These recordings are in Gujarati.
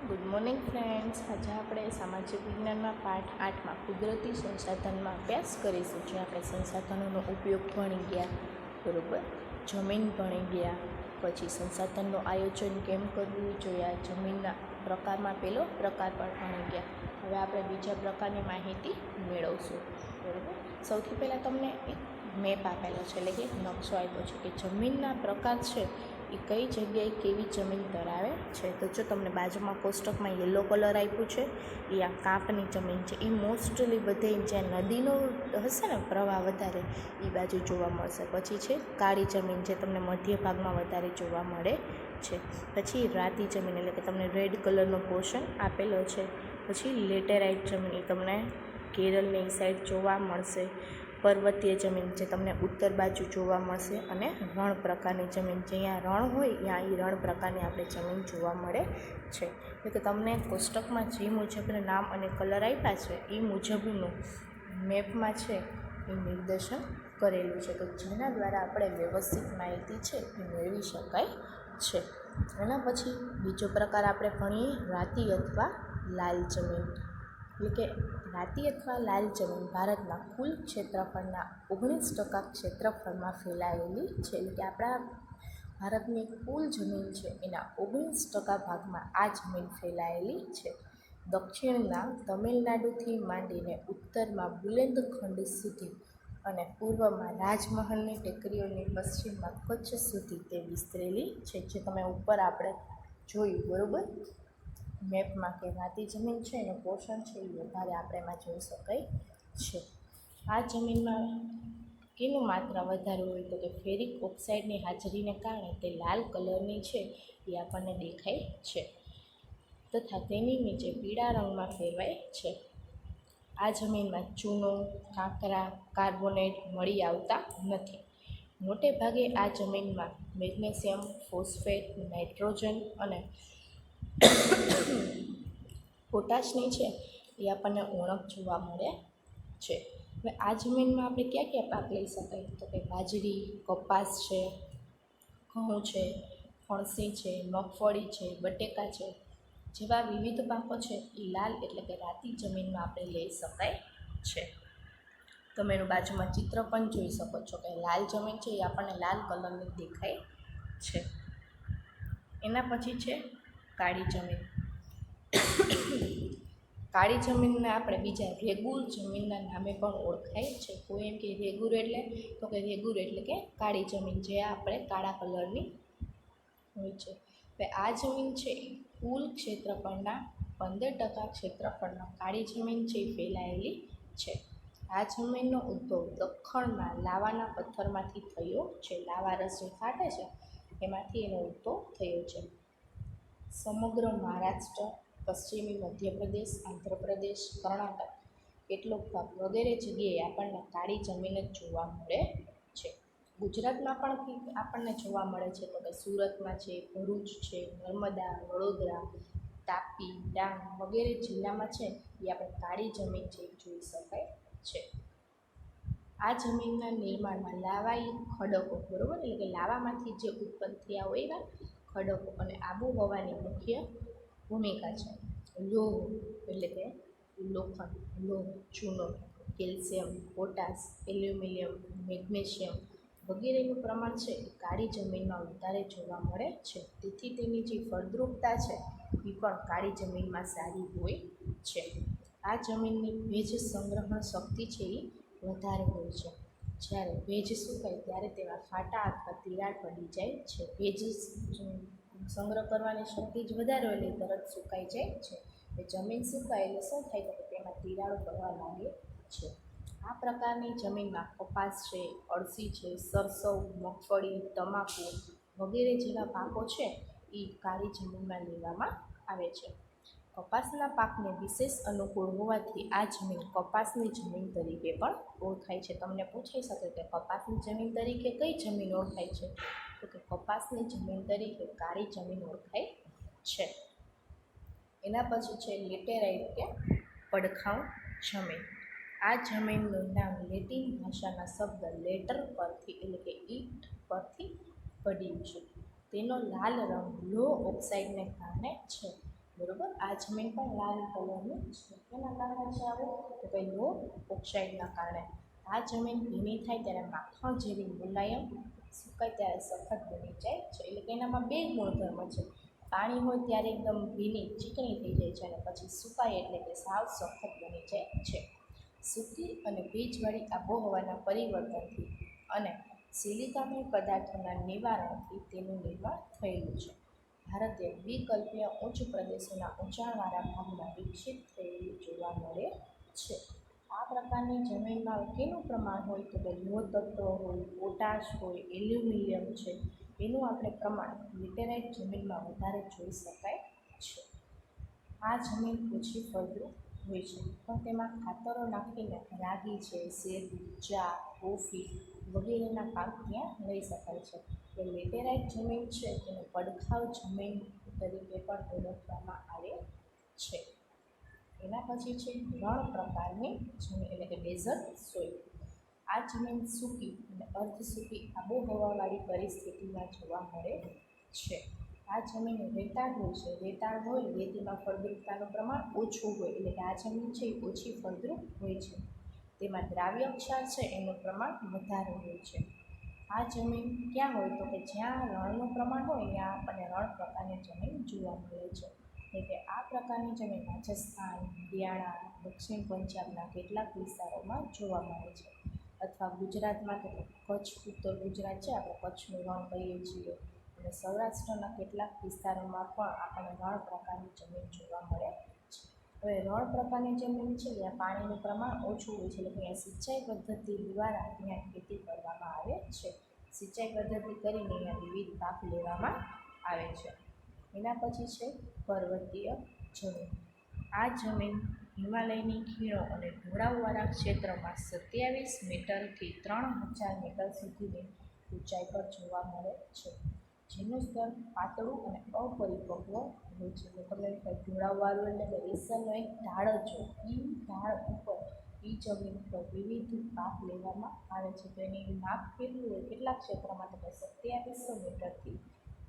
Good morning friends. આજે આપણે સામાજિક વિજ્ઞાનના પાઠ 8માં કુદરતી સંસાધનમાં અભ્યાસ કરીશું. જે આપણે સંસાધનોનો ઉપયોગ ભણી ગયા, બરાબર, જમીન ભણી ગયા, પછી સંસાધનનું આયોજન કેમ કરવું જોઈએ, જમીનના પ્રકારમાં પહેલો પ્રકાર પણ ભણી ગયા. હવે આપણે બીજા પ્રકારની માહિતી મેળવશું, બરાબર. સૌથી પહેલાં તમને એક મેપ આપેલો છે, એટલે કે નકશો આપ્યો છે કે જમીનના પ્રકાર છે એ કઈ જગ્યાએ કેવી જમીન ધરાવે છે. તો જો તમને બાજુમાં કોષ્ટકમાં યલો કલર આપ્યું છે, એ આ કાંપની જમીન છે. એ મોસ્ટલી બધે જ્યાં નદીનો હશે ને પ્રવાહ વધારે, એ બાજુ જોવા મળશે. પછી છે કાળી જમીન, જે તમને મધ્ય ભાગમાં વધારે જોવા મળે છે. પછી રાતી જમીન, એટલે કે તમને રેડ કલરનો પોર્શન આપેલો છે. પછી લેટેરાઇટ જમીન, એ તમને કેરળની સાઈડ જોવા મળશે. પર્વતીય જમીન, જે તમને ઉત્તર બાજુ જોવા મળશે. અને રણ પ્રકારની જમીન, જ્યાં રણ હોય ત્યાં એ રણ પ્રકારની આપણે જમીન જોવા મળે છે. એટલે કે તમને કોષ્ટકમાં જે મુજબના નામ અને કલર આપ્યા છે એ મુજબનું મેપમાં છે એ નિર્દેશન કરેલું છે, તો જેના દ્વારા આપણે વ્યવસ્થિત માહિતી છે એ મેળવી શકાય છે. એના પછી બીજો પ્રકાર આપણે ભણીએ રાતી અથવા લાલ જમીન. એટલે કે રાતી અથવા લાલ જમીન ભારતના કુલ ક્ષેત્રફળના 19% ક્ષેત્રફળમાં ફેલાયેલી છે. એટલે કે આપણા ભારતની કુલ જમીન છે એના 19% ભાગમાં આ જમીન ફેલાયેલી છે. દક્ષિણના તમિલનાડુથી માંડીને ઉત્તરમાં બુંદેલખંડ સુધી અને પૂર્વમાં રાજમહલની ટેકરીઓની પશ્ચિમમાં કચ્છ સુધી તે વિસ્તરેલી છે. જે તમે ઉપર આપણે જોયું, બરાબર, મેપમાં કે રાતી જમીન છે એનું પોષણ છે એ વધારે આપણે એમાં જોઈ શકાય છે. આ જમીનમાં કેનું માત્રા વધારે હોય તો કે ફેરિક ઓક્સાઇડની હાજરીને કારણે તે લાલ કલરની છે એ આપણને દેખાય છે, તથા તેની નીચે પીળા રંગમાં ફેરવાય છે. આ જમીનમાં ચૂનો, કાંકરા, કાર્બોનેટ મળી આવતા નથી. મોટે ભાગે આ જમીનમાં મેગ્નેશિયમ, ફોસ્ફેટ, નાઇટ્રોજન અને પોટાશની છે એ આપણને ઉણપ જોવા મળે છે. હવે આ જમીનમાં આપણે ક્યાં ક્યાં પાક લઈ શકાય તો કે બાજરી, કપાસ છે, ઘઉં છે, ફણસી છે, મગફળી છે, બટેકા છે જેવા વિવિધ પાકો છે એ લાલ એટલે કે રાતી જમીનમાં આપણે લઈ શકાય છે. તમે એનું બાજુમાં ચિત્ર પણ જોઈ શકો છો કે લાલ જમીન છે એ આપણને લાલ કલરની દેખાય છે. એના પછી છે કાળી જમીન. કાળી જમીનને આપણે બીજા રેગુર જમીનના નામે પણ ઓળખાય છે. કોઈ એમ કે રેગુર એટલે તો કે રેગુર એટલે કે કાળી જમીન, જે આપણે કાળા કલરની હોય છે. હવે આ જમીન છે એ કુલ ક્ષેત્રફળના 15% ક્ષેત્રફળમાં કાળી જમીન છે એ ફેલાયેલી છે. આ જમીનનો ઉદ્ભવ દખ્ખણમાં લાવાના પથ્થરમાંથી થયો છે. લાવા રસ જે ફાટે છે એમાંથી એનો ઉદ્ભવ થયો છે. સમગ્ર મહારાષ્ટ્ર, પશ્ચિમી મધ્યપ્રદેશ, આંધ્રપ્રદેશ, કર્ણાટક કેટલોક ભાગ વગેરે જગ્યાએ આપણને કાળી જમીન જ જોવા મળે છે. ગુજરાતમાં પણ આપણને જોવા મળે છે તો કે સુરતમાં છે, ભરૂચ છે, નર્મદા, વડોદરા, તાપી, ડાંગ વગેરે જિલ્લામાં છે એ આપણે કાળી જમીન છે એ જોઈ શકાય છે. આ જમીનના નિર્માણમાં લાવાઈ ખડકો, બરાબર, એટલે કે લાવામાંથી જે ઉત્પન્ન થયા હોય એવા ખડકો અને આબોહવાની મુખ્ય ભૂમિકા છે. લોહ એટલે કે લોખંડ, લોહ, ચૂનો, કેલ્શિયમ, પોટાશ, એલ્યુમિનિયમ, મેગ્નેશિયમ વગેરેનું પ્રમાણ છે એ કાળી જમીનમાં વધારે જોવા મળે છે. તેથી તેની જે ફળદ્રુપતા છે એ પણ કાળી જમીનમાં સારી હોય છે. આ જમીનની ભેજ સંગ્રહણ શક્તિ છે એ વધારે હોય છે. જ્યારે ભેજ સુકાય ત્યારે તેમાં ફાટા અથવા તિરાડ પડી જાય છે. ભેજ સંગ્રહ કરવાની શક્તિ જ વધારે હોય એટલે તરત સુકાઈ જાય છે. જમીન સુકાય એટલે શું થાય તો તેમાં તિરાડો પડવા લાગે છે. આ પ્રકારની જમીનમાં કપાસ છે, અળસી છે, સરસવ, મગફળી, તમાકુ વગેરે જેવા પાકો છે એ કાળી જમીનમાં લેવામાં આવે છે. કપાસના પાકને વિશેષ અનુકૂળ હોવાથી આ જમીન કપાસની જમીન તરીકે પણ ઓળખાય છે. તમને પૂછાઈ શકે કે કપાસની જમીન તરીકે કઈ જમીન ઓળખાય છે તો કે કપાસની જમીન તરીકે કાળી જમીન ઓળખાય છે. એના પછી છે લેટેરાઇટ કે પડખાઉ જમીન. આ જમીનનું નામ લેટિન ભાષાના શબ્દ લેટર પરથી એટલે કે ઈટ પરથી પડ્યું છે. તેનો લાલ રંગ લો ઓક્સાઇડને કારણે છે. બરોબર. આ જમીન પણ લાલ કલરની છે. કેના કારણે છે આવું? તો કે લો ઓક્સાઇડના કારણે. આ જમીન ભીની થાય ત્યારે માખણ જેવી મુલાયમ, સુકાય ત્યારે સખત બની જાય છે. એટલે કે એનામાં બે ગુણધર્મ છે. પાણી હોય ત્યારે એકદમ ભીની ચીકણી થઈ જાય છે અને પછી સુકાય એટલે કે સાવ સખત બની જાય છે. સૂકી અને ભેજવાળી આબોહવાના પરિવર્તનથી અને સિલિકામય પદાર્થોના નિવારણથી તેનું નિર્માણ થયેલું છે. ભારતે દ્વિકલ્પીય ઉચ્ચ પ્રદેશોના ઊંચાણવાળા ભાગમાં વિકસિત થયેલું જોવા મળે છે. આ પ્રકારની જમીનમાં કેનું પ્રમાણ હોય તો કે લોહ તત્વ હોય, પોટાશ હોય, એલ્યુમિનિયમ છે, એનું આપણે પ્રમાણ લેટેરાઇટ જમીનમાં વધારે જોઈ શકાય છે. આ જમીન ઓછી ફળદ્રુપ હોય છે, પણ તેમાં ખાતરો નાખીને રાગી છે, શેરડી, ચા, કોફી વગેરેના પાક ત્યાં લઈ શકાય છે. કે લેટેરાઇટ જમીન છે તેને પડખાવ જમીન તરીકે પણ ઓળખવામાં આવે છે. એના પછી છે રણ પ્રકારની જમીન એટલે કે ડેઝર્ટ સોઇલ. આ જમીન સૂકી અને અર્ધ સૂકી આબોહવાવાળી પરિસ્થિતિમાં જોવા મળે છે. આ જમીન રેતાળ હોય છે. રેતાળ હોય રેતીમાં ફળદ્રુપતાનું પ્રમાણ ઓછું હોય એટલે કે આ જમીન છે એ ઓછી ફળદ્રુપ હોય છે. તેમાં દ્રાવ્ય ક્ષાર છે એનું પ્રમાણ વધારે હોય છે. આ જમીન ક્યાં હોય તો કે જ્યાં રણનું પ્રમાણ હોય ત્યાં આપણને રણ પ્રકારની જમીન જોવા મળે છે. એટલે કે આ પ્રકારની જમીન રાજસ્થાન, હરિયાણા, દક્ષિણ પંજાબના કેટલાક વિસ્તારોમાં જોવા મળે છે. અથવા ગુજરાતમાં તો કચ્છ, ઉત્તર ગુજરાત છે, આપણે કચ્છનું રણ કહીએ છીએ, અને સૌરાષ્ટ્રના કેટલાક વિસ્તારોમાં પણ આપણને રણ પ્રકારની જમીન જોવા મળે છે. હવે રણ પ્રકારની જમીન છે ત્યાં પાણીનું પ્રમાણ ઓછું હોય છે એટલે કે સિંચાઈ પદ્ધતિ દ્વારા ત્યાં ખેતી કરવામાં આવે છે. સિંચાઈ પદ્ધતિ કરીને અહીંયા વિવિધ પાક લેવામાં આવે છે. એના પછી છે પર્વતીય જમીન. આ જમીન હિમાલયની ખીણો અને ઢોળાવવાળા ક્ષેત્રમાં 27 મીટરથી 3000 મીટર સુધીની ઊંચાઈ પર જોવા મળે છે. જેનું સ્તર પાતળું અને અપરિપક્વ હોય છે. તો તમને ઢોળાવવાળું એટલે કે રેસરનો એક ઢાળ જ હોય, એ ઢાળ ઉપર એ જમીન પર વિવિધ પાક લેવામાં આવે છે. તો એની માપ કેટલું હોય, કેટલા ક્ષેત્રમાં તો કે 2700 મીટરથી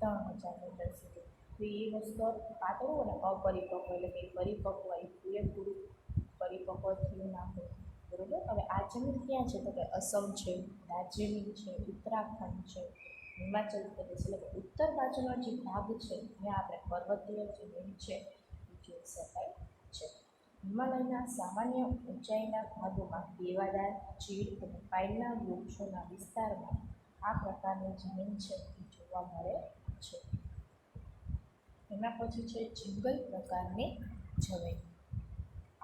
3000 મીટર સુધી. તો એનું સ્તર પાતળું અને અપરિપક્વ એટલે કે પરિપક્વ એ પૂરેપૂરું પરિપક્વ થયું ના હોય. બરોબર. હવે આ જમીન ક્યાં છે તો કે અસમ છે, દાર્જિલિંગ છે, ઉત્તરાખંડ છે, હિમાચલ પ્રદેશ એટલે કે ઉત્તર બાજુનો જે ભાગ છે ત્યાં આપણે પર્વતીય જમીન છે એ જોઈ શકાય છે. હિમાલયના સામાન્ય ઊંચાઈના ભાગોમાં દેવાદાર, ચીડ અને પાઇનના વૃક્ષોના વિસ્તારમાં આ પ્રકારની જમીન છે એ જોવા મળે છે. એના પછી છે જંગલ પ્રકારની જમીન.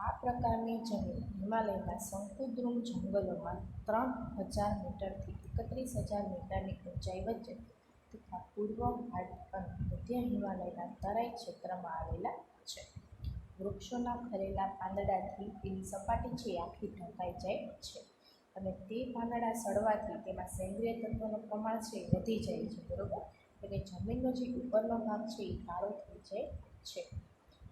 આ પ્રકારની જમીન હિમાલયના શંકુદ્રુમ જંગલોમાં 3000 મીટરથી 31000 મીટરની ઊંચાઈ વચ્ચે તથા પૂર્વ ઘાટ અને મધ્ય હિમાલયના તરાઈ ક્ષેત્રમાં આવેલા છે. વૃક્ષોના ખરેલા પાંદડાથી તેની સપાટી છે આખી ઢંકાઈ જાય છે અને તે પાંદડા સડવાથી તેમાં સેન્દ્રિય તત્વોનું પ્રમાણ છે વધી જાય છે. બરોબર. એટલે જમીનનો જે ઉપરનો ભાગ છે એ કાળો થઈ જાય છે.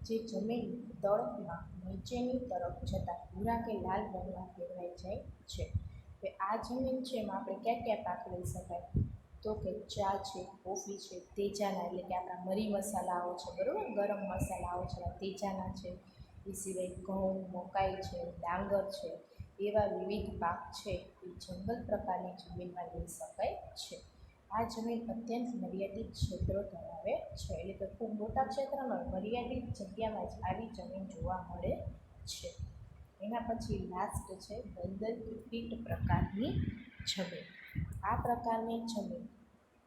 જે જમીન દળમાં નીચેની તરફ જતાં ભૂરા કે લાલ રંગમાં ફેરવાઈ જાય છે. હવે આ જમીન છે એમાં આપણે ક્યાં ક્યાં પાક લઈ શકાય તો કે ચા છે, કોફી છે, તેજાના એટલે કે આપણા મરી મસાલાઓ છે, બરાબર, ગરમ મસાલાઓ છે, તેજાના છે, એ સિવાય ઘઉં, મકાઈ છે, ડાંગર છે, એવા વિવિધ પાક છે એ જંગલ પ્રકારની જમીનમાં લઈ શકાય છે. આ જમીન અત્યંત મર્યાદિત ક્ષેત્રો ધરાવે છે એટલે કે ખૂબ મોટા ક્ષેત્રમાં મર્યાદિત જગ્યામાં જ આવી જમીન જોવા મળે છે. એના પછી લાસ્ટ છે દલદલ પીટ પ્રકારની જમીન. આ પ્રકારની જમીન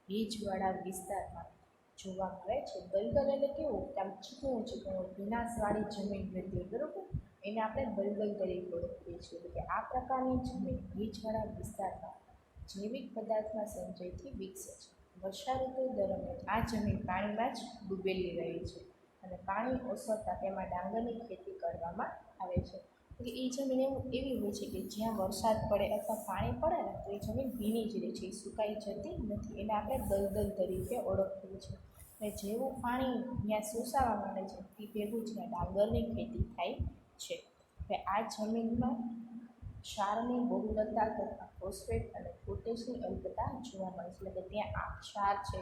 ભેજવાળા વિસ્તારમાં જોવા મળે છે. દલદલ એટલે કેવું કે આમ ચીકણું ચીકણું ભીનાશવાળી જમીન રહેતી હોય, બરાબર, એને આપણે દલદલ તરીકે ઓળખીએ છીએ. એટલે કે આ પ્રકારની જમીન ભેજવાળા વિસ્તારમાં જૈવિક પદાર્થના સંચયથી વિકસે છે. વર્ષા ઋતુ દરમિયાન આ જમીન પાણીમાં જ ડૂબેલી રહે છે અને પાણી ઓસરતા તેમાં ડાંગરની ખેતી કરવામાં આવે છે. એટલે એ જમીન એવી હોય છે કે જ્યાં વરસાદ પડે અથવા પાણી પડે ને તો એ જમીન ભીની જ રહે છે, એ સુકાઈ જતી નથી. એને આપણે દલદલ તરીકે ઓળખીએ છીએ. અને જેવું પાણી ત્યાં શોષાવા માંડે છે તે ભેગું જ ત્યાં ડાંગરની ખેતી થાય છે. હવે આ જમીનમાં ક્ષારની બહુલતા તથા ફોસ્ફેટ અને પોટેશની અલ્પતા જોવા મળે છે. એટલે કે ત્યાં આ ક્ષાર છે,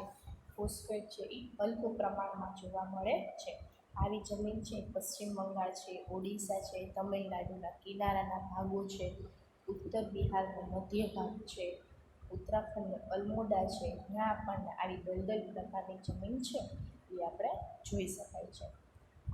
ફોસ્ફેટ છે એ અલ્પ પ્રમાણમાં જોવા મળે છે. આવી જમીન છે પશ્ચિમ બંગાળ છે, ઓડિશા છે, તમિલનાડુના કિનારાના ભાગો છે, ઉત્તર બિહારનો મધ્ય ભાગ છે, ઉત્તરાખંડનો અલમોડા છે, જ્યાં આપણને આવી દલદલ પ્રકારની જમીન છે એ આપણે જોઈ શકાય છે.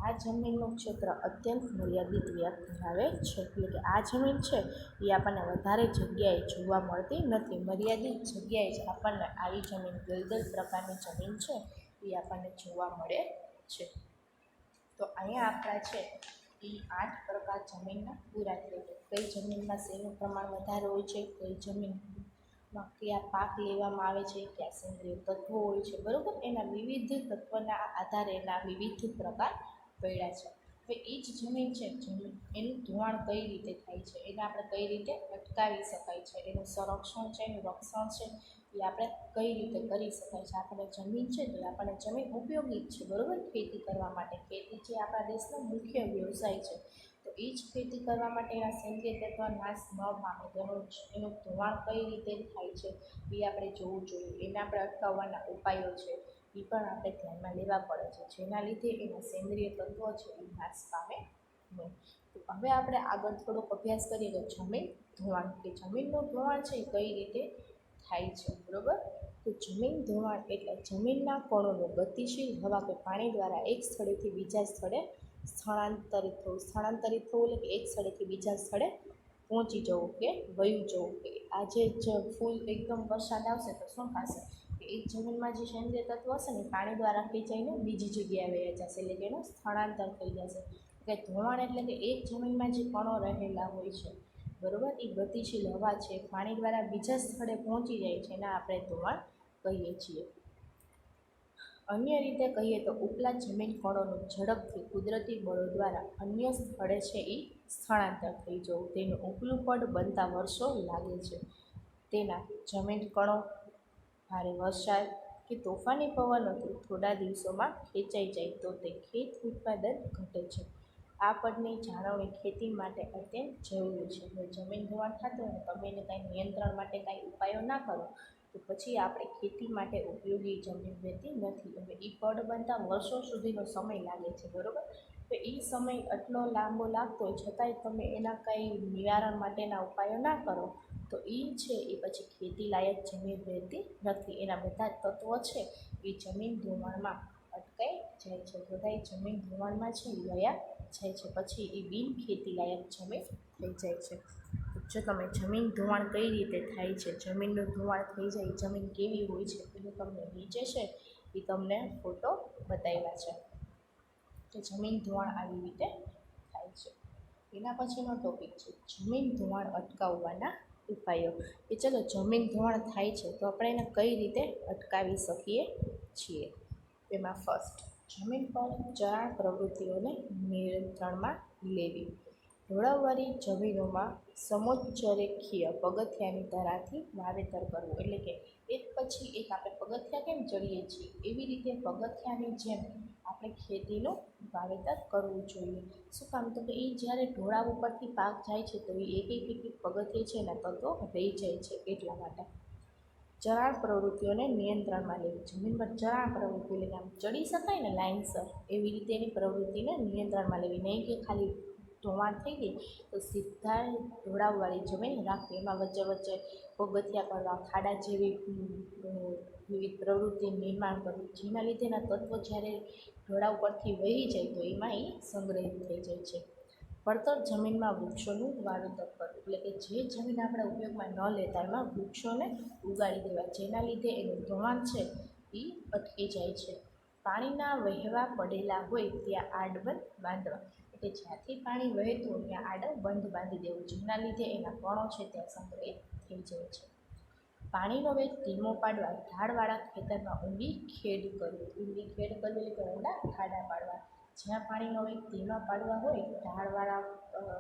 આ જમીનનું ક્ષેત્ર અત્યંત મર્યાદિત વ્યાપ ધરાવે છે, એટલે કે આ જમીન છે એ આપણને વધારે જગ્યાએ જોવા મળતી નથી. મર્યાદિત જગ્યાએ જ આપણને આવી જમીન દલદલ પ્રકારની જમીન છે એ આપણને જોવા મળે છે. તો અહીંયા આપણા છે એ 8 પ્રકાર જમીનના પૂરા થઈ ગયા. કઈ જમીનમાં શેનું પ્રમાણ વધારે હોય છે, કઈ જમીનમાં કયા પાક લેવામાં આવે છે, કયા સેન્દ્રિય તત્વો હોય છે, બરાબર. એના વિવિધ તત્વના આધારે એના વિવિધ પ્રકાર પડ્યા છે. હવે એ જ જમીન છે, એનું ધોવાણ કઈ રીતે થાય છે, એને આપણે કઈ રીતે અટકાવી શકાય છે, એનું સંરક્ષણ છે, એનું રક્ષણ છે એ આપણે કઈ રીતે કરી શકાય છે. આપણે જમીન છે તો આપણને જમીન ઉપયોગી જ છે, બરાબર, ખેતી કરવા માટે. ખેતી જે આપણા દેશનો મુખ્ય વ્યવસાય છે, તો એ જ ખેતી કરવા માટે એના સેન્દ્રિય તત્વ નાશ ન પામે એનું ધોવાણ કઈ રીતે થાય છે એ આપણે જોવું જોઈએ. એને આપણે અટકાવવાના ઉપાયો છે એ પણ આપણે ધ્યાનમાં લેવા પડે છે, જેના લીધે એના સેન્દ્રિય તત્વો છે એ નાશ પામે નહીં. તો હવે આપણે આગળ થોડોક અભ્યાસ કરીએ તો જમીન ધોવાણ, કે જમીનનું ધોવાણ છે એ કઈ રીતે થાય છે, બરાબર. તો જમીન ધોવાણ એટલે જમીનના કણોનું ગતિશીલ હવા કે પાણી દ્વારા એક સ્થળેથી બીજા સ્થળે સ્થળાંતરિત થવું. સ્થળાંતરિત થવું એટલે કે એક સ્થળેથી બીજા સ્થળે પહોંચી જવું કે વયું જવું. કે આજે જ ફૂલ એકદમ વરસાદ આવશે તો શું થશે કે એક જમીનમાં જે સેન્દ્રિય તત્વ હશે ને પાણી દ્વારા ખેંચાઈને બીજી જગ્યાએ વહી જશે, એટલે કે એનું સ્થળાંતર થઈ જશે. કે ધોવાણ એટલે કે એક જમીનમાં જે કણો રહેલા હોય છે, બરાબર, એ ગતિશીલ હવા છે પાણી દ્વારા બીજા સ્થળે પહોંચી જાય છે, એને આપણે ધોવાણ કહીએ છીએ. અન્ય રીતે કહીએ તો ઉપલા જમીન કણોનું ઝડપથી કુદરતી બળો દ્વારા અન્ય સ્થળે છે એ સ્થળાંતર થઈ જવું. તેનું ઉપલું પડ બનતા વર્ષો લાગે છે. તેના જમીન કણો ભારે વરસાદ કે તોફાની પવનોથી થોડા દિવસોમાં ખેંચાઈ જાય તો તે ખેત ઉત્પાદન ઘટે છે. આ પડની જાળવણી ખેતી માટે અત્યંત જરૂરી છે. જો જમીન ધોવાણ થતું હોય ને તમે એને કાંઈ નિયંત્રણ માટે કાંઈ ઉપાયો ના કરો તો પછી આપણે ખેતી માટે ઉપયોગી જમીન રહેતી નથી. હવે એ પડ બનતા વર્ષો સુધીનો સમય લાગે છે, બરાબર. તો એ સમય આટલો લાંબો લાગતો હોય છતાંય તમે એના કંઈ નિવારણ માટેના ઉપાયો ના કરો તો એ છે એ પછી ખેતી લાયક જમીન રહેતી નથી. એના બધા તત્વો છે એ જમીન ધોવાણમાં અટકાઈ જાય છે, બધા જમીન ધોવાણમાં છે એ વયા જાય છે, પછી એ બિન ખેતી લાયક જમીન થઈ જાય છે. જો તમે જમીન ધોવાણ કઈ રીતે થાય છે, જમીનનું ધોવાણ થઈ જાય, જમીન કેવી હોય છે એનું તમને નીચે છે એ તમને ફોટો બતાવ્યા છે કે જમીન ધોવાણ આવી રીતે થાય છે. એના પછીનો ટોપિક છે જમીન ધોવાણ અટકાવવાના ઉપાયો. કે ચલો જમીન ધોવાણ થાય છે તો આપણે એને કઈ રીતે અટકાવી શકીએ છીએ. એમાં ફર્સ્ટ, જમીન પર ચરાણ પ્રવૃત્તિઓને નિયંત્રણમાં લેવી. ઢોળાવવાળી જમીનોમાં સમોચ્ચરેખીય પગથિયાની તરાથી વાવેતર કરવું, એટલે કે એક પછી એક આપણે પગથિયા કેમ ચડીએ છીએ એવી રીતે પગથિયાની જેમ આપણે ખેતીનું વાવેતર કરવું જોઈએ. શું કામ, તો કે એ જ્યારે ઢોળાવ ઉપરથી પાક જાય છે તો એ એક પગથિયે છે એના તત્વો રહી જાય છે, એટલા માટે. ચરાણ પ્રવૃત્તિઓને નિયંત્રણમાં લેવી. જમીન પર ચરાણ પ્રવૃત્તિ એટલે કે આમ ચડી શકાય ને લાઇનસર, એવી રીતે એની પ્રવૃત્તિને નિયંત્રણમાં લેવી. નહીં કે ખાલી ધોવાણ થઈ ગઈ તો સીધા ઢોળાવવાળી જમીન રાખવી, એમાં વચ્ચે વચ્ચે પગથિયા કરવા, ખાડા જેવી વિવિધ પ્રવૃત્તિ નિર્માણ કરવું, જેના લીધેના તત્વો જ્યારે ઢોળાવ પરથી વહી જાય તો એમાં એ સંગ્રહિત થઈ જાય છે. પડતર જમીનમાં વૃક્ષોનું વાવેતર કરવું, એટલે કે જે જમીન આપણે ઉપયોગમાં ન લેતા એમાં વૃક્ષોને ઉગાડી દેવા, જેના લીધે એનું ધોવાણ છે એ અટકી જાય છે. પાણીના વહેવા પડેલા હોય ત્યાં આડબંધ બાંધવા, એટલે જ્યાંથી પાણી વહેતું હોય ત્યાં આડો બંધ બાંધી દેવું, જેના લીધે એના કણો છે ત્યાં સંગ્રહિત થઈ જાય છે. પાણીનો વેગ ધીમો પાડવા ઢાળવાળા ખેતરમાં ઊંડી ખેડ કરવી. ઊંડી ખેડ કરવી એટલે ઊંડા ખાડા પાડવા. જ્યાં પાણીનો વેગ ધીમા પાડવા હોય, ઢાળવાળા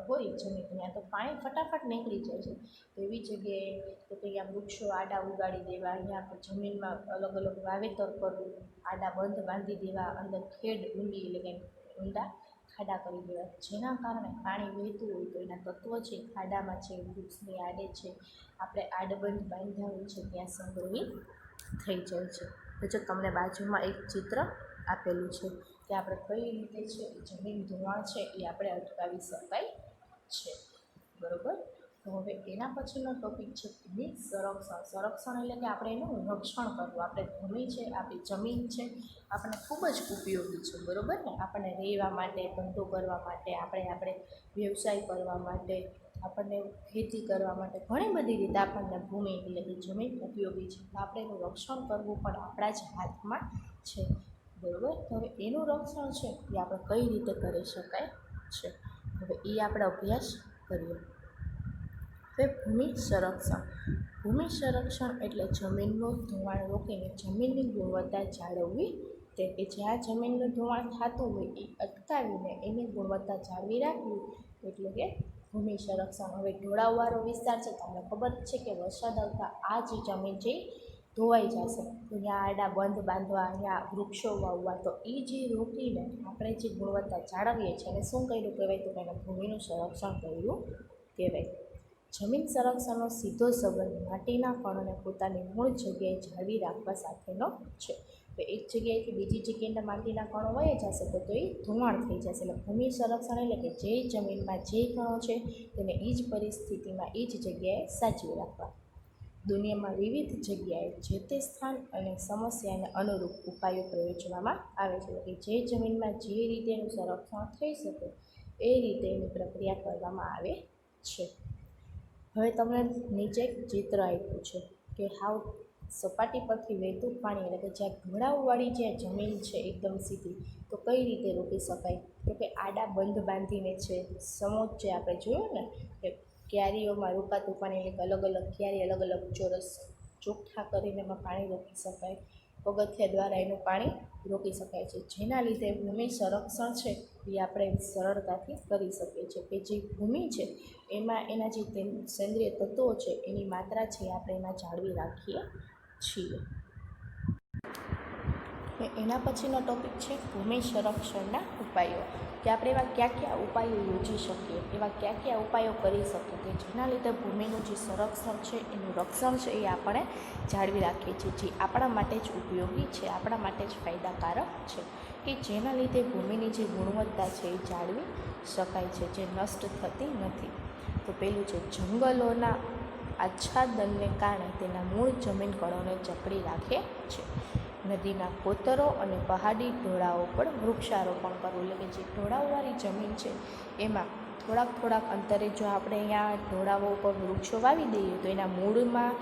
હોય જમીન, ત્યાં તો પાણી ફટાફટ નીકળી જાય છે. તો એવી જગ્યાએ તો ત્યાં વૃક્ષો આડા ઉગાડી દેવા, અહીંયા જમીનમાં અલગ અલગ વાવેતર કરવું, આડા બંધ બાંધી દેવા, અંદર ખેડ ઊંડી એટલે કે ઊંડા ખાડા કરી દેવા, જેના કારણે પાણી વહેતું હોય તો એના તત્વો છે ખાડામાં છે, વૃક્ષની આડે છે, આપણે આડબંધ બાંધ્યા હોય છે ત્યાં સંગ્રહિત થઈ જાય છે. તો જો તમને બાજુમાં એક ચિત્ર આપેલું છે કે આપણે કઈ રીતે છે એ જમીન ધોવાણ છે એ આપણે અટકાવી શકાય છે, બરાબર. તો હવે એના પછીનો ટોપિક છે ભૂમિ સંરક્ષણ. સંરક્ષણ એટલે કે આપણે એનું રક્ષણ કરવું. આપણે ભૂમિ છે, આપણી જમીન છે, આપણને ખૂબ જ ઉપયોગી છે, બરાબર ને. આપણને રહેવા માટે, ધંધો કરવા માટે, આપણે વ્યવસાય કરવા માટે, આપણને ખેતી કરવા માટે ઘણી બધી રીતે આપણને ભૂમિ એટલે કે જમીન ઉપયોગી છે. તો આપણે એનું રક્ષણ કરવું પણ આપણા જ હાથમાં છે, બરાબર. તો હવે એનું રક્ષણ છે એ આપણે કઈ રીતે કરી શકાય છે, હવે એ આપણે અભ્યાસ કરીએ. હવે ભૂમિ સંરક્ષણ. ભૂમિ સંરક્ષણ એટલે જમીનનું ધોવાણ રોકીને જમીનની ગુણવત્તા જાળવવી. તે કે જ્યાં જમીનનું ધોવાણ થતું હોય એ અટકાવીને એની ગુણવત્તા જાળવી રાખવી એટલે કે ભૂમિ સંરક્ષણ. હવે ઢોળાવવાળો વિસ્તાર છે, તમને ખબર જ છે કે વરસાદ આવતા આ જે જમીન છે ધોવાઈ જશે. તો ત્યાં આડા બંધ બાંધવા, ત્યાં વૃક્ષો વાવવા, તો એ જે રોકીને આપણે જે ગુણવત્તા જાળવીએ છીએ એને શું કર્યું કહેવાય? તો એને ભૂમિનું સંરક્ષણ કર્યું કહેવાય. જમીન સંરક્ષણનો સીધો સંબંધ માટીના કણોને પોતાની મૂળ જગ્યાએ જાળવી રાખવા સાથેનો છે. તો એક જગ્યાએથી બીજી જગ્યાએ માટીના કણો વહી જશે તો એ ધોવાણ થઈ જશે. એટલે ભૂમિ સંરક્ષણ એટલે કે જે જમીનમાં જે કણો છે તેને એ જ પરિસ્થિતિમાં એ જ જગ્યાએ સાચવી રાખવા. દુનિયામાં વિવિધ જગ્યાએ જે તે સ્થાન અને સમસ્યાને અનુરૂપ ઉપાયો પ્રયોજવામાં આવે છે. કે જે જમીનમાં જે રીતે એનું સંરક્ષણ થઈ શકે એ રીતે એની પ્રક્રિયા કરવામાં આવે છે. હવે તમને નીચે એક ચિત્ર આપ્યું છે કે હાવ સપાટી પરથી વહેતું પાણી એટલે કે જ્યાં ઢોળાવવાળી જે જમીન છે એકદમ સીધી, તો કઈ રીતે રોકી શકાય? તો કે આડા બંધ બાંધીને છે. સમોચ્ચ જે આપણે જોયું ને કે ક્યારીઓમાં રોકાતું પાણી એટલે અલગ અલગ ક્યારી, અલગ અલગ ચોરસ ચોખ્ઠા કરીને એમાં પાણી રોકી શકાય. પગથિયા દ્વારા એનું પાણી રોકી શકાય છે, જેના લીધે ભૂમિ સંરક્ષણ છે એ આપણે સરળતાથી કરી શકીએ છીએ. કે જે ભૂમિ છે એમાં એના જે સેન્દ્રિય તત્વો છે એની માત્રા છે આપણે એમાં જાળવી રાખીએ છીએ. એના પછીનો ટૉપિક છે ભૂમિ સંરક્ષણના ઉપાયો. કે આપણે એવા કયા ઉપાયો યોજી શકીએ, એવા કયા ઉપાયો કરી શકીએ કે જેના લીધે ભૂમિનું જે સંરક્ષણ છે એનું રક્ષણ છે એ આપણે જાળવી રાખીએ છીએ, જે આપણા માટે જ ઉપયોગી છે, આપણા માટે જ ફાયદાકારક છે, કે જેના લીધે ભૂમિની જે ગુણવત્તા છે એ જાળવી શકાય છે, જે નષ્ટ થતી નથી. તો પહેલું છે જંગલોના આચ્છાદનને કારણે તેના મૂળ જમીન કણોને જકડી રાખે છે. નદીના કોતરો અને પહાડી ઢોળાવો પર વૃક્ષારોપણ કરવું. એટલે કે જે ઢોળાવવાળી જમીન છે એમાં થોડાક અંતરે જો આપણે અહીંયા ઢોળાવો ઉપર વૃક્ષો વાવી દઈએ તો એના મૂળમાં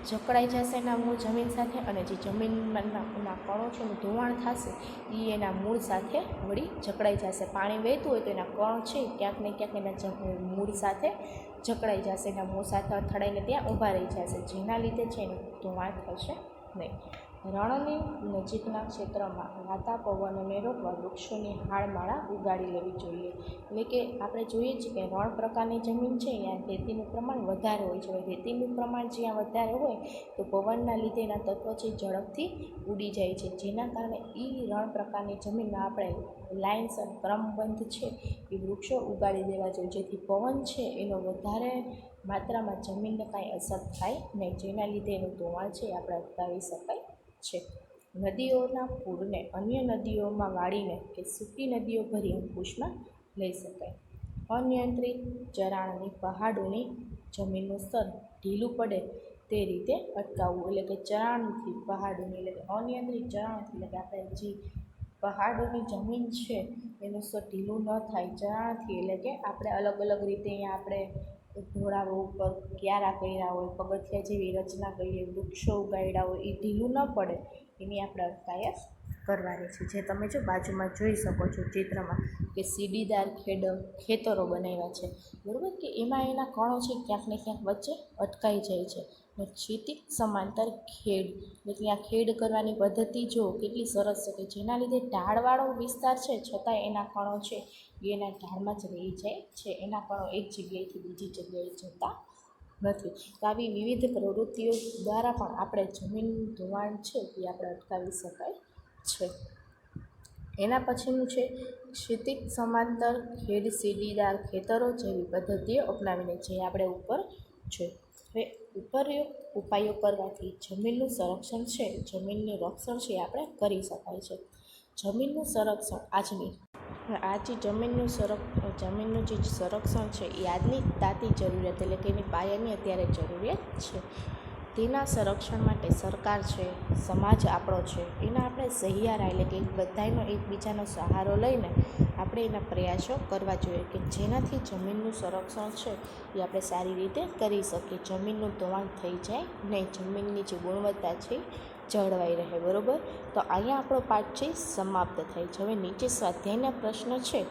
જકડાઈ જશે એના મૂળ જમીન સાથે, અને જે જમીનના કણો છે એનું ધોવાણ થશે એ એના મૂળ સાથે વળી જકડાઈ જશે. પાણી વહેતું હોય તો એના કણ છે ક્યાંક ને ક્યાંક એના મૂળ સાથે જકડાઈ જશે, એના મૂળ સાથે અથડાઈને ત્યાં ઊભા રહી જશે, જેના લીધે છે એનું ધોવાણ થશે નહીં. રણની નજીકના ક્ષેત્રમાં વાતા પવનને રોકવા વૃક્ષોની હાળમાળા ઉગાડી લેવી જોઈએ. એટલે કે આપણે જોઈએ છીએ કે રણ પ્રકારની જમીન છે ત્યાં રેતીનું પ્રમાણ વધારે હોય છે. રેતીનું પ્રમાણ જ્યાં વધારે હોય તો પવનના લીધે એના તત્વો છે ઝડપથી ઉડી જાય છે, જેના કારણે એ રણ પ્રકારની જમીનમાં આપણે લાઇન્સર ક્રમબંધ છે એ વૃક્ષો ઉગાડી દેવા જોઈએ, જેથી પવન છે એનો વધારે માત્રામાં જમીનને કાંઈ અસર થાય નહીં, જેના લીધે એનું ધોવાણ છે એ આપણે અટકાવી શકાય છે. નદીઓના પૂરને અન્ય નદીઓમાં વાળીને કે સૂકી નદીઓ ભરી અંકુશમાં લઈ શકાય. અનિયંત્રિત ચરાણની પહાડોની જમીનનું સ્તર ઢીલું પડે તે રીતે અટકાવવું. એટલે કે ચરાણથી પહાડોની એટલે કે અનિયંત્રિત ચરાણથી એટલે કે આપણે જે પહાડોની જમીન છે એનું સ્તર ઢીલું ન થાય ચરાણથી, એટલે કે આપણે અલગ અલગ રીતે અહીંયા આપણે ઢોળાવો ઉપર ક્યારા કર્યા હોય, પગથિયા જેવી રચના કરીએ, વૃક્ષો ઉગાડ્યા હોય, એ ઢીલું ન પડે એની આપણે અટકાયત કરવાની છે. જે તમે જો બાજુમાં જોઈ શકો છો ચિત્રમાં કે સીડીદાર ખેતરો બનાવ્યા છે, બરાબર, કે એમાં એના કણો છે ક્યાંક ને ક્યાંક વચ્ચે અટકાઈ જાય છે. ને ક્ષિતિજ સમાંતર ખેડ એટલે કે આ ખેડ કરવાની પદ્ધતિ જો કેટલી સરસ છે કે જેના લીધે ઢાળવાળો વિસ્તાર છે છતાં એના કણો છે એ એના ઢાળમાં જ રહી જાય છે, એના કણો એક જગ્યાએથી બીજી જગ્યાએ જતા નથી. તો આવી વિવિધ પ્રવૃત્તિઓ દ્વારા પણ આપણે જમીનનું ધોવાણ છે એ આપણે અટકાવી શકાય છે. એના પછીનું છે ક્ષિતિજ સમાંતર ખેડ સીડીદાર ખેતરો જેવી પદ્ધતિઓ અપનાવીને, જે આપણે ઉપર છે. હવે ઉપરયુક્ત ઉપાયો કરવાથી જમીનનું સંરક્ષણ છે, જમીનનું રક્ષણ છે આપણે કરી શકાય છે. જમીનનું સંરક્ષણ આ જે જમીનનું જે સંરક્ષણ છે એ આજની તાતી જરૂરિયાત એટલે કે એની પાયાની અત્યારે જરૂરિયાત છે. તેના સંરક્ષણ માટે સરકાર છે, સમાજ આપણો છે, એના આપણે સહિયારા એટલે કે બધાનો એકબીજાનો સહારો લઈને આપણે એના પ્રયાસો કરવા જોઈએ કે જેનાથી જમીનનું સંરક્ષણ છે એ આપણે સારી રીતે કરી શકીએ. જમીનનું ધોવાણ થઈ જાય નહીં, જમીનની જે ગુણવત્તા છે જળવાઈ રહે. બરાબર, તો અહીંયા આપણો પાઠ છે સમાપ્ત થાય છે. હવે નીચે સ્વાધ્યાયના પ્રશ્ન છે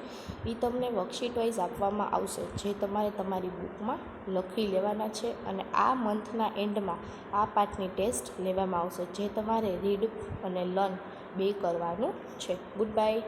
એ તમને વર્કશીટ વાઇઝ આપવામાં આવશે, જે તમારે તમારી બુકમાં લખી લેવાના છે અને આ મંથના એન્ડમાં આ પાઠની ટેસ્ટ લેવામાં આવશે, જે તમારે રીડ અને લર્ન બે કરવાનું છે. Good bye.